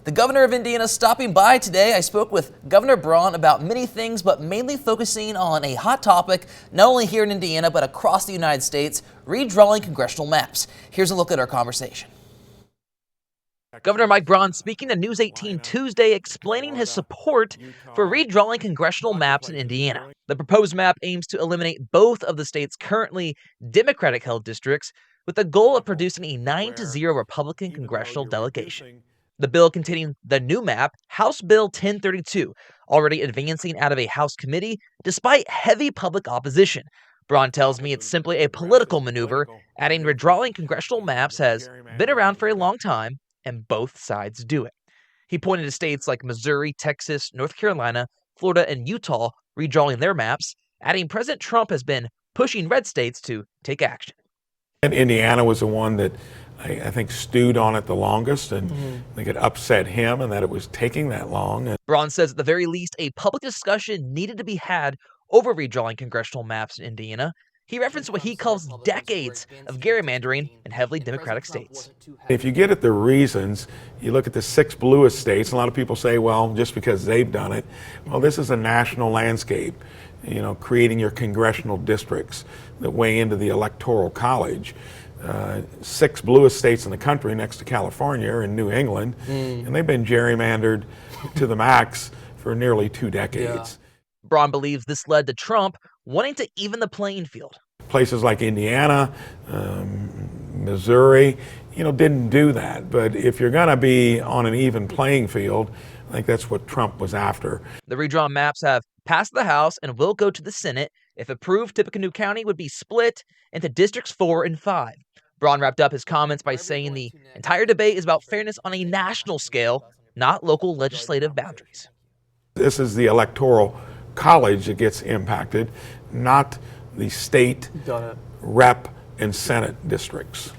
The governor of Indiana stopping by today. I spoke with Governor Braun about many things, but mainly focusing on a hot topic, not only here in Indiana, but across the United States, redrawing congressional maps. Here's a look at our conversation. Governor Mike Braun speaking to News 18 Tuesday, explaining his support for redrawing congressional maps in Indiana. The proposed map aims to eliminate both of the state's currently Democratic-held districts with the goal of producing a 9-0 Republican congressional delegation. The bill containing the new map, House Bill 1032, already advancing out of a House committee despite heavy public opposition. Braun tells me it's simply a political maneuver, adding redrawing congressional maps has been around for a long time, and both sides do it. He pointed to states like Missouri, Texas, North Carolina, Florida, and Utah redrawing their maps, adding President Trump has been pushing red states to take action. And Indiana was the one that I think stewed on it the longest, and I think it upset him and that it was taking that long. And Braun says at the very least a public discussion needed to be had over redrawing congressional maps in Indiana. He referenced what he calls decades of gerrymandering in heavily Democratic states. If you get at the reasons, you look at the 6 bluest states, a lot of people say, well, just because they've done it. Well, this is a national landscape, creating your congressional districts that weigh into the Electoral College. 6 bluest states in the country next to California are in New England, and they've been gerrymandered to the max for nearly 2 decades. Braun believes this led to Trump wanting to even the playing field. Places like Indiana, Missouri, didn't do that. But if you're going to be on an even playing field, I think that's what Trump was after. The redrawn maps have passed the House and will go to the Senate. If approved, Tippecanoe County would be split into Districts 4 and 5. Braun wrapped up his comments by saying the entire debate is about fairness on a national scale, not local legislative boundaries. This is the Electoral College that gets impacted, not the state rep and Senate districts.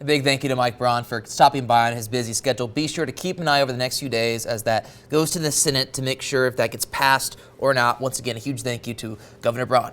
A big thank you to Mike Braun for stopping by on his busy schedule. Be sure to keep an eye over the next few days as that goes to the Senate to make sure if that gets passed or not. Once again, a huge thank you to Governor Braun.